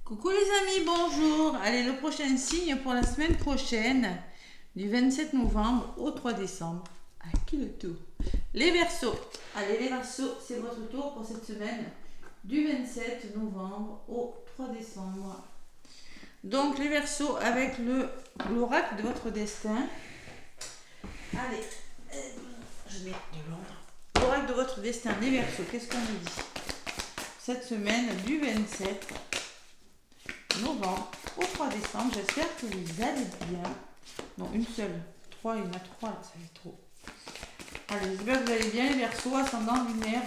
Coucou les amis, bonjour. Allez, le prochain signe pour la semaine prochaine, du 27 novembre au 3 décembre. À qui le tour? Les Verseaux. Allez, les Verseaux, c'est votre tour pour cette semaine, du 27 novembre au 3 décembre. Donc, les Verseaux avec l'oracle de votre destin. Allez, je mets de l'ordre. L'oracle de votre destin, les Verseaux, qu'est-ce qu'on nous dit cette semaine du 27 novembre au 3 décembre? J'espère que vous allez bien. Non, une seule. 3, il y en a 3, ça fait trop. Allez, j'espère que vous allez bien, les Verseaux, ascendant lunaire.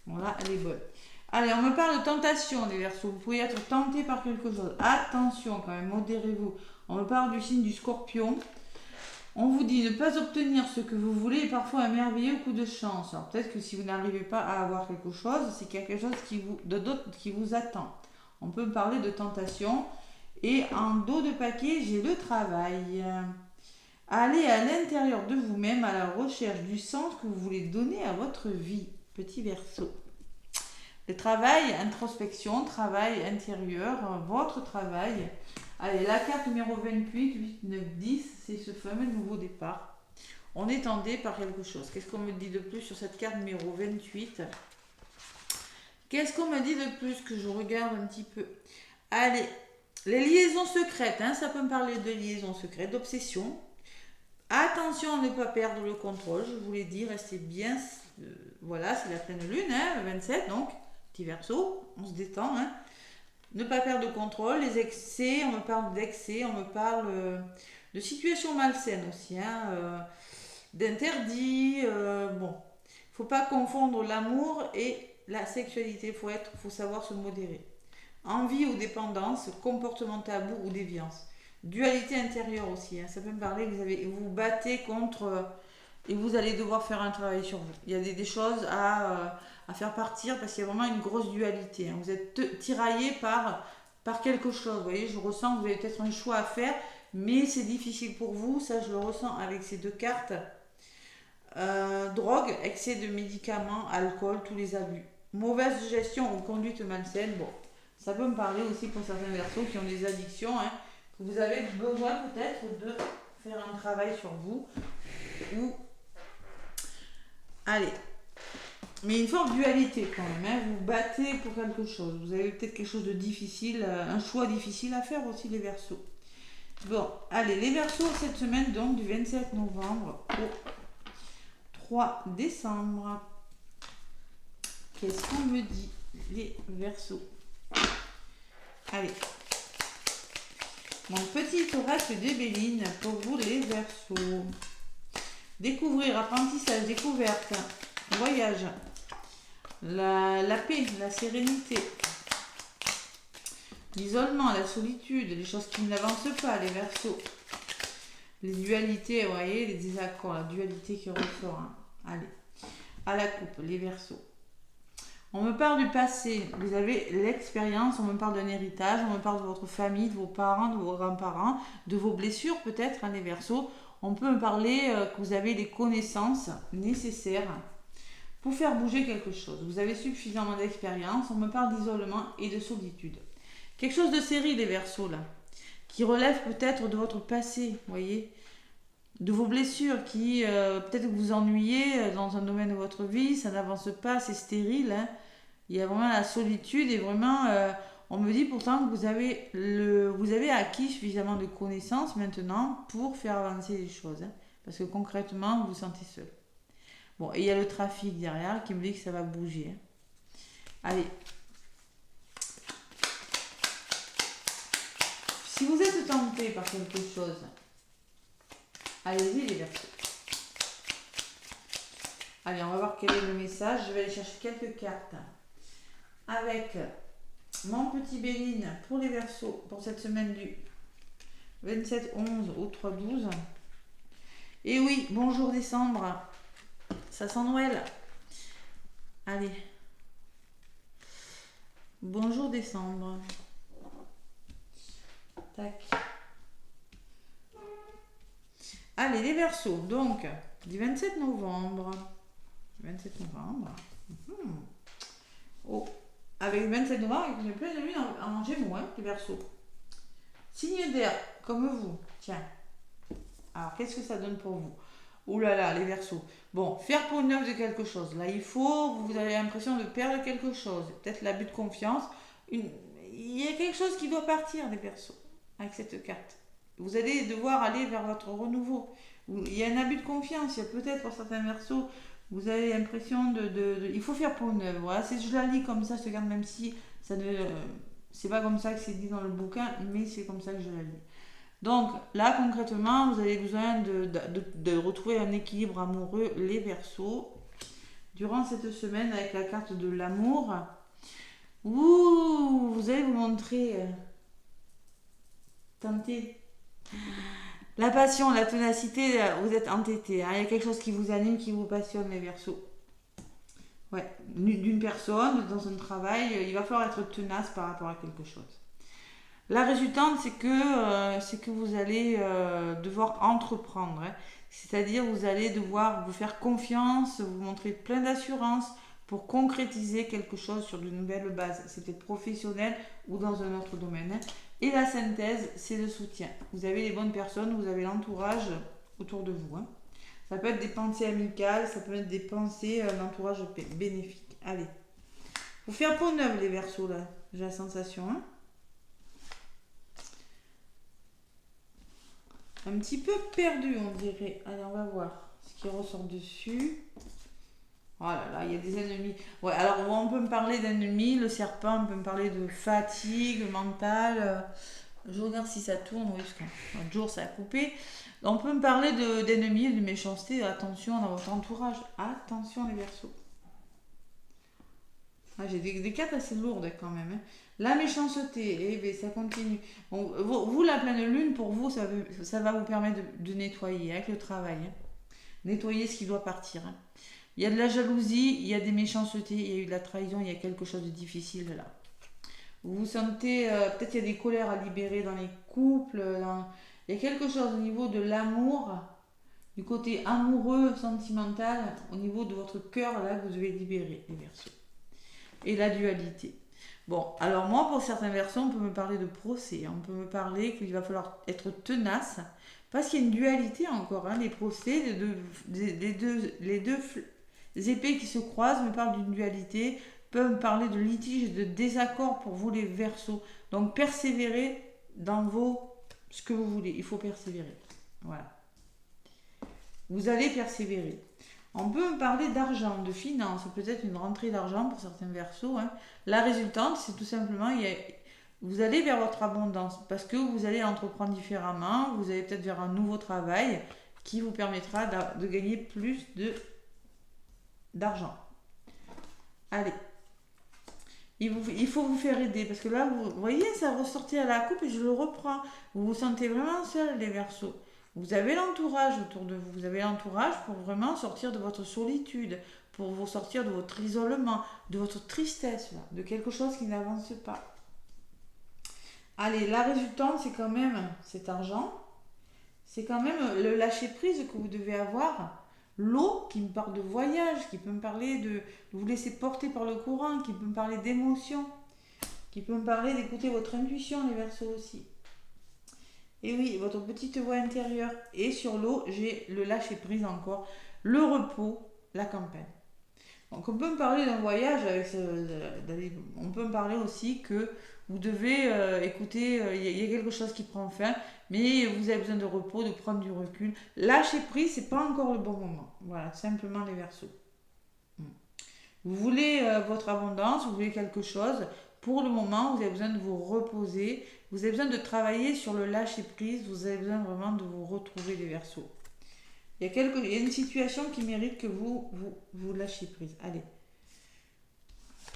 Bon, là, elle est bonne. Allez, on me parle de tentation, les Verseaux. Vous pouvez être tenté par quelque chose. Attention, quand même, modérez-vous. On me parle du signe du Scorpion. On vous dit ne pas obtenir ce que vous voulez est parfois un merveilleux coup de chance. Alors, peut-être que si vous n'arrivez pas à avoir quelque chose, c'est quelque chose qui vous attend. On peut parler de tentation. Et en dos de paquet, j'ai le travail. Allez à l'intérieur de vous-même à la recherche du sens que vous voulez donner à votre vie. Petit Verseau. Le travail, introspection, travail intérieur, votre travail. Allez, la carte numéro 28, 8, 9, 10, c'est ce fameux nouveau départ. On est tendé par quelque chose. Qu'est-ce qu'on me dit de plus sur cette carte numéro 28? Qu'est-ce qu'on me dit de plus que je regarde un petit peu? Allez, les liaisons secrètes, hein, ça peut me parler de liaisons secrètes, d'obsession. Attention à ne pas perdre le contrôle, je vous l'ai dit, restez bien. Voilà, c'est la pleine lune, hein, le 27, donc, petit Verseau, on se détend. Hein. Ne pas perdre le contrôle, les excès, on me parle d'excès, on me parle de situations malsaines aussi, hein, d'interdits. Bon, il ne faut pas confondre l'amour et la sexualité, faut savoir se modérer. Envie ou dépendance, comportement tabou ou déviance. Dualité intérieure aussi, hein, ça peut me parler, vous vous battez contre et vous allez devoir faire un travail sur vous. Il y a des choses à faire partir parce qu'il y a vraiment une grosse dualité. Hein. Vous êtes tiraillé par quelque chose. Vous voyez, je ressens que vous avez peut-être un choix à faire, mais c'est difficile pour vous. Ça, je le ressens avec ces deux cartes. Drogue, excès de médicaments, alcool, tous les abus. Mauvaise gestion ou conduite malsaine. Bon, ça peut me parler aussi pour certains Verseaux qui ont des addictions. Hein, que vous avez besoin peut-être de faire un travail sur vous. Ou allez, mais une forte dualité quand même, hein. Vous battez pour quelque chose, vous avez peut-être quelque chose de difficile, un choix difficile à faire aussi les Verseaux. Bon, allez, les Verseaux cette semaine donc du 27 novembre au 3 décembre. Qu'est-ce qu'on me dit les Verseaux? Allez, mon petit oracle de Béline pour vous les Verseaux. Découvrir, apprentissage, découverte, voyage, la paix, la sérénité, l'isolement, la solitude, les choses qui n'avancent pas, les Verseaux, les dualités, vous voyez, les désaccords, la dualité qui ressort. Hein. Allez, à la coupe, les Verseaux. On me parle du passé, vous avez l'expérience, on me parle d'un héritage, on me parle de votre famille, de vos parents, de vos grands-parents, de vos blessures peut-être, hein, les Verseaux. On peut me parler que vous avez les connaissances nécessaires pour faire bouger quelque chose. Vous avez suffisamment d'expérience. On me parle d'isolement et de solitude. Quelque chose de série, les Verseaux, là, qui relève peut-être de votre passé, vous voyez, de vos blessures qui, peut-être que vous ennuyez dans un domaine de votre vie, ça n'avance pas, c'est stérile. Hein. Il y a vraiment la solitude et vraiment... on me dit pourtant que vous avez acquis suffisamment de connaissances maintenant pour faire avancer les choses. Hein, parce que concrètement, vous vous sentez seul. Bon, et il y a le trafic derrière qui me dit que ça va bouger. Hein. Allez. Si vous êtes tenté par quelque chose, allez-y les Verseaux. Allez, on va voir quel est le message. Je vais aller chercher quelques cartes. Avec... mon petit Béline pour les Verseaux pour cette semaine du 27-11 au 3-12. Et oui, bonjour décembre. Ça sent Noël. Allez. Bonjour décembre. Tac. Allez, les Verseaux. Donc, du 27 novembre. 27 novembre. Oh. Avec 27 novembre, et que j'ai plein de lune en Gémeaux, hein, les Verseaux. Signe d'air, comme vous. Tiens. Alors, qu'est-ce que ça donne pour vous? Ouh là là, les Verseaux. Bon, faire peau neuve de quelque chose. Là, vous avez l'impression de perdre quelque chose. Peut-être l'abus de confiance. Il y a quelque chose qui doit partir, les Verseaux, avec cette carte. Vous allez devoir aller vers votre renouveau. Il y a un abus de confiance. Il y a peut-être pour certains Verseaux, vous avez l'impression il faut faire peau neuve. Voilà, je la lis comme ça, je te garde, même si ça ne... c'est pas comme ça que c'est dit dans le bouquin, mais c'est comme ça que je la lis. Donc là, concrètement, vous avez besoin de retrouver un équilibre amoureux, les Verseaux, durant cette semaine avec la carte de l'amour. Ouh, vous allez vous montrer tenté. La passion, la ténacité, vous êtes entêté. Hein. Il y a quelque chose qui vous anime, qui vous passionne, les Verseaux. Ouais, d'une personne, dans un travail, il va falloir être tenace par rapport à quelque chose. La résultante, c'est que vous allez devoir entreprendre. Hein. C'est-à-dire, vous allez devoir vous faire confiance, vous montrer plein d'assurance pour concrétiser quelque chose sur de nouvelles bases. C'est peut-être professionnel ou dans un autre domaine. Hein. Et la synthèse, c'est le soutien. Vous avez les bonnes personnes, vous avez l'entourage autour de vous. Hein. Ça peut être des pensées amicales, ça peut être des pensées d'entourage bénéfique. Allez. Vous faire peau neuve, les Verseaux, là. J'ai la sensation, hein. Un petit peu perdu, on dirait. Allez, on va voir ce qui ressort dessus. Oh là là, il y a des ennemis. Ouais, alors on peut me parler d'ennemis, le serpent, on peut me parler de fatigue mentale. Je regarde si ça tourne, oui, parce qu'un jour ça a coupé. On peut me parler d'ennemis, de méchanceté. Attention dans votre entourage. Attention les Verseaux. Ah, j'ai des cartes assez lourdes quand même. Hein. La méchanceté, eh bien, ça continue. Bon, vous, la pleine lune, pour vous, ça va vous permettre de nettoyer avec le travail. Hein. Nettoyer ce qui doit partir. Hein. Il y a de la jalousie, il y a des méchancetés, il y a eu de la trahison, il y a quelque chose de difficile là. Vous sentez, peut-être il y a des colères à libérer dans les couples. Il y a quelque chose au niveau de l'amour, du côté amoureux, sentimental, au niveau de votre cœur là que vous devez libérer, les Verseaux. Et la dualité. Bon, alors moi, pour certains Verseaux, on peut me parler de procès. On peut me parler qu'il va falloir être tenace. Parce qu'il y a une dualité encore. Hein, les procès, les deux épées qui se croisent me parlent d'une dualité. Peuvent me parler de litige, de désaccord pour vous, les Verseaux. Donc, persévérer dans ce que vous voulez. Il faut persévérer. Voilà. Vous allez persévérer. On peut me parler d'argent, de finances, peut-être une rentrée d'argent pour certains Verseaux. Hein. La résultante, c'est tout simplement, vous allez vers votre abondance parce que vous allez entreprendre différemment, vous allez peut-être vers un nouveau travail qui vous permettra de gagner plus d'argent. Allez. Il faut vous faire aider parce que là, vous voyez, ça ressortait à la coupe et je le reprends. Vous vous sentez vraiment seul, les Verseaux. Vous avez l'entourage autour de vous. Vous avez l'entourage pour vraiment sortir de votre solitude, pour vous sortir de votre isolement, de votre tristesse, là, de quelque chose qui n'avance pas. Allez, la résultante, c'est quand même cet argent. C'est quand même le lâcher-prise que vous devez avoir. L'eau qui me parle de voyage, qui peut me parler de vous laisser porter par le courant, qui peut me parler d'émotion, qui peut me parler d'écouter votre intuition, les Verseaux aussi. Et oui, votre petite voix intérieure. Et sur l'eau, j'ai le lâcher-prise encore, le repos, la campagne. Donc on peut me parler d'un voyage, on peut me parler aussi que vous devez écouter, il y a quelque chose qui prend fin, mais vous avez besoin de repos, de prendre du recul. Lâcher prise, c'est pas encore le bon moment. Voilà, simplement les Verseaux. Vous voulez votre abondance, vous voulez quelque chose. Pour le moment, vous avez besoin de vous reposer, vous avez besoin de travailler sur le lâcher prise, vous avez besoin vraiment de vous retrouver, les Verseaux. Il y a une situation qui mérite que vous lâchiez prise. Allez.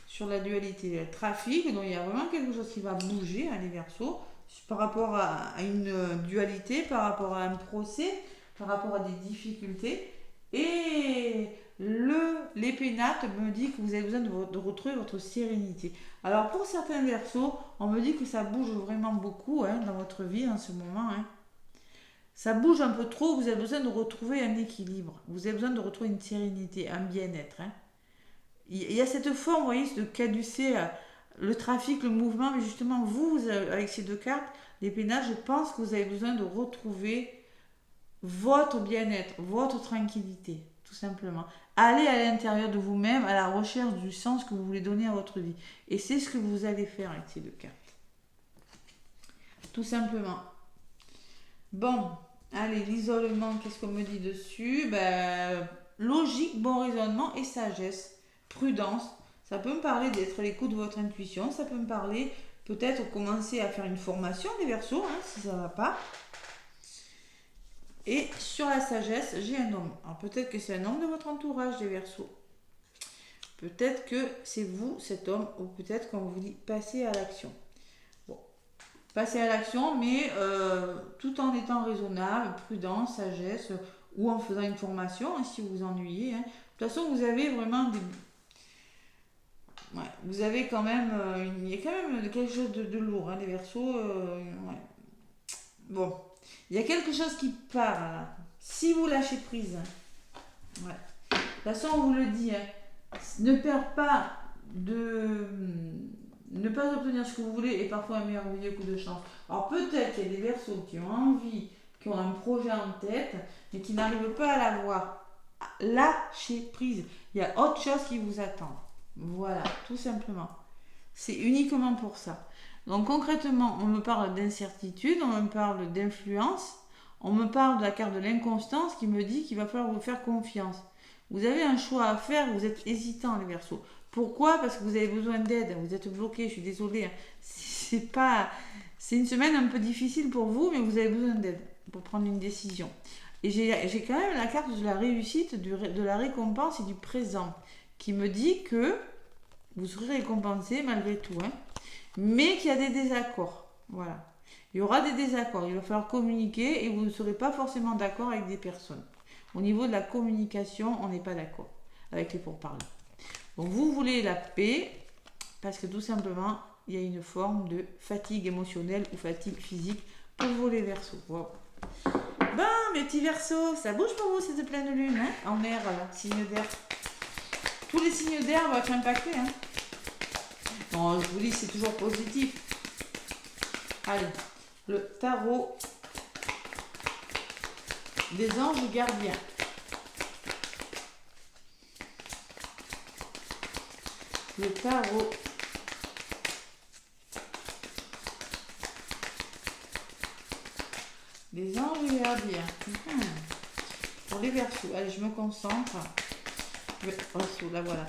Sur la dualité, le trafic, donc il y a vraiment quelque chose qui va bouger, hein, les Verseaux, par rapport à une dualité, par rapport à un procès, par rapport à des difficultés. Et l'épée nate me dit que vous avez besoin de retrouver votre sérénité. Alors pour certains Verseaux, on me dit que ça bouge vraiment beaucoup hein, dans votre vie en ce moment. Hein. Ça bouge un peu trop, vous avez besoin de retrouver un équilibre. Vous avez besoin de retrouver une sérénité, un bien-être. Hein. Il y a cette forme, vous voyez, de caducer le trafic, le mouvement, mais justement, avec ces deux cartes, les pénages, je pense que vous avez besoin de retrouver votre bien-être, votre tranquillité, tout simplement. Allez à l'intérieur de vous-même, à la recherche du sens que vous voulez donner à votre vie. Et c'est ce que vous allez faire avec ces deux cartes. Tout simplement. Bon, allez, l'isolement, qu'est-ce qu'on me dit dessus? Logique, bon raisonnement et sagesse. Prudence. Ça peut me parler d'être à l'écoute de votre intuition. Ça peut me parler peut-être commencer à faire une formation des Verseaux, si ça ne va pas. Et sur la sagesse, j'ai un homme. Alors peut-être que c'est un homme de votre entourage des Verseaux. Peut-être que c'est vous, cet homme, ou peut-être qu'on vous dit passer à l'action. Bon, passer à l'action, mais tout en étant raisonnable, prudent, sagesse, ou en faisant une formation, si vous vous ennuyez. De toute façon, vous avez vraiment des... Ouais, vous avez quand même... il y a quand même quelque chose de lourd, les Verseaux. Ouais. Bon. Il y a quelque chose qui part là. Si vous lâchez prise, ouais. De toute façon, on vous le dit, ne pas obtenir ce que vous voulez est parfois un merveilleux coup de chance. Alors peut-être qu'il y a des Verseaux qui ont envie, qui ont un projet en tête, mais qui n'arrivent pas à l'avoir. Lâchez prise. Il y a autre chose qui vous attend. Voilà, tout simplement. C'est uniquement pour ça. Donc concrètement, on me parle d'incertitude, on me parle d'influence, on me parle de la carte de l'inconstance qui me dit qu'il va falloir vous faire confiance. Vous avez un choix à faire, vous êtes hésitant les Verseaux. Pourquoi? Parce que vous avez besoin d'aide, vous êtes bloqué, je suis désolée. C'est une semaine un peu difficile pour vous, mais vous avez besoin d'aide pour prendre une décision. Et j'ai quand même la carte de la réussite, de la récompense et du présent, qui me dit que vous serez récompensé malgré tout, mais qu'il y a des désaccords. Voilà. Il y aura des désaccords. Il va falloir communiquer et vous ne serez pas forcément d'accord avec des personnes. Au niveau de la communication, on n'est pas d'accord avec les pourparlers. Donc vous voulez la paix parce que tout simplement, il y a une forme de fatigue émotionnelle ou fatigue physique pour vous les Verseaux. Wow. Bon, mes petits Verseaux, ça bouge pour vous cette pleine lune, en air, là, signe d'air. Tous les signes d'air vont être impactés, Bon, je vous dis, c'est toujours positif. Allez, le tarot des anges gardiens. Le tarot des anges gardiens. Pour les Verseaux. Allez, je me concentre. Verseau, là voilà.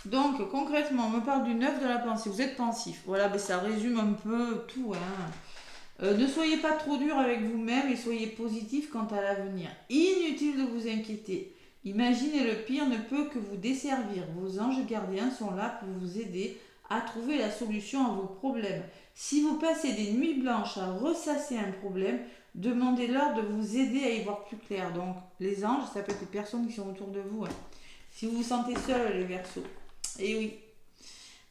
Donc concrètement, on me parle du 9 de la pensée. Vous êtes pensif. Voilà, ça résume un peu tout. Ne soyez pas trop dur avec vous-même et soyez positif quant à l'avenir. Inutile de vous inquiéter. Imaginez le pire ne peut que vous desservir. Vos anges gardiens sont là pour vous aider à trouver la solution à vos problèmes. Si vous passez des nuits blanches à ressasser un problème, demandez-leur de vous aider à y voir plus clair. Donc les anges, ça peut être les personnes qui sont autour de vous. Si vous vous sentez seul, les Verseaux. Et oui.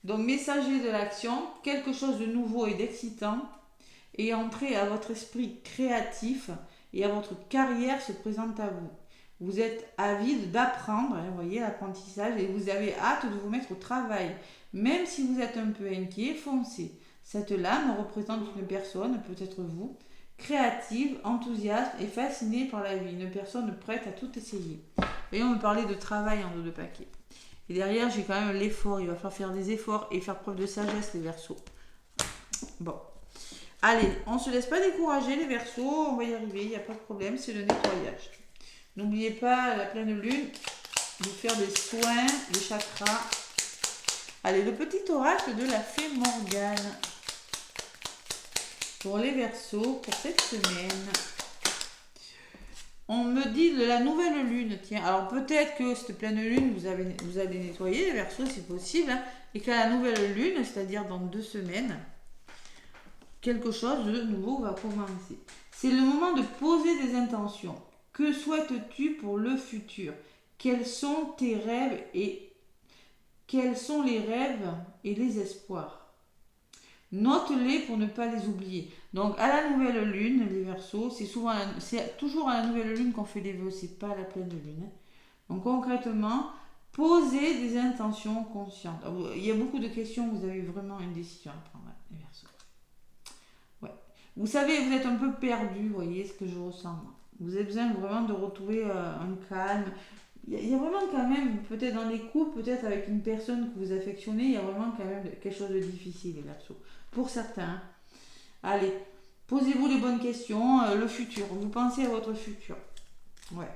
Donc, messager de l'action, quelque chose de nouveau et d'excitant et entrée à votre esprit créatif et à votre carrière se présente à vous. Vous êtes avide d'apprendre, vous voyez, l'apprentissage, et vous avez hâte de vous mettre au travail. Même si vous êtes un peu inquiet, foncez. Cette lame représente une personne, peut-être vous, créative, enthousiaste et fascinée par la vie. Une personne prête à tout essayer. Et on me parlait de travail en dos de paquet. Et derrière, j'ai quand même l'effort. Il va falloir faire des efforts et faire preuve de sagesse, les Verseaux. Bon. Allez, on ne se laisse pas décourager, les Verseaux. On va y arriver, il n'y a pas de problème. C'est le nettoyage. N'oubliez pas, la pleine lune, de faire des soins, des chakras. Allez, le petit oracle de la fée Morgane. Pour les Verseaux, pour cette semaine. On me dit de la nouvelle lune, tiens. Alors peut-être que cette pleine lune, vous allez nettoyer les Verseaux, c'est possible, et qu'à la nouvelle lune, c'est-à-dire dans 2 semaines, quelque chose de nouveau va commencer. C'est le moment de poser des intentions. Que souhaites-tu pour le futur? Quels sont tes rêves et quels sont les rêves et les espoirs? Note-les pour ne pas les oublier. Donc à la nouvelle lune, les Verseaux, c'est toujours à la nouvelle lune qu'on fait les vœux, c'est pas à la pleine lune. Donc concrètement, Posez des intentions conscientes. Il y a beaucoup de questions, vous avez vraiment une décision à prendre, les Verseaux. Ouais. Vous savez, vous êtes un peu perdu, vous voyez ce que je ressens. Vous avez besoin vraiment de retrouver un calme. Il y a vraiment quand même, peut-être dans les couples, peut-être avec une personne que vous affectionnez, il y a vraiment quand même quelque chose de difficile, les Verseaux. Pour certains. Allez, posez-vous les bonnes questions. Le futur, vous pensez à votre futur. Ouais.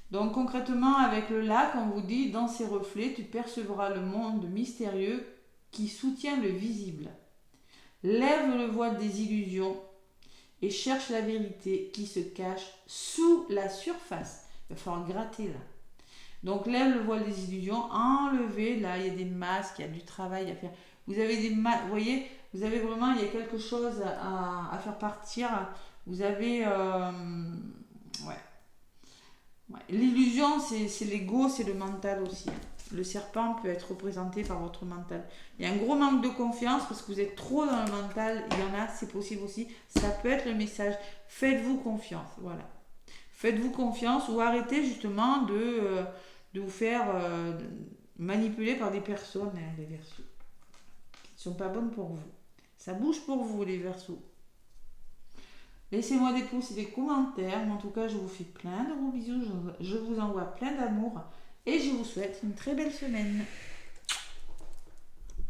Donc concrètement, avec le lac, on vous dit, dans ses reflets, tu percevras le monde mystérieux qui soutient le visible. Lève le voile des illusions et cherche la vérité qui se cache sous la surface. Il va falloir gratter là. Donc lève le voile des illusions, enlevez, là il y a des masques, il y a du travail à faire. Vous avez des masques, vous voyez, vous avez vraiment, il y a quelque chose à faire partir. Vous avez, ouais. Ouais. L'illusion, c'est l'ego, c'est le mental aussi. Le serpent peut être représenté par votre mental. Il y a un gros manque de confiance parce que vous êtes trop dans le mental. Il y en a, c'est possible aussi. Ça peut être le message. Faites-vous confiance. Voilà. Faites-vous confiance ou arrêtez justement de vous faire manipuler par des personnes, hein, les Verseaux, qui ne sont pas bonnes pour vous. Ça bouge pour vous, les Verseaux. Laissez-moi des pouces et des commentaires. Mais en tout cas, je vous fais plein de gros bisous. Je vous envoie plein d'amour. Et je vous souhaite une très belle semaine.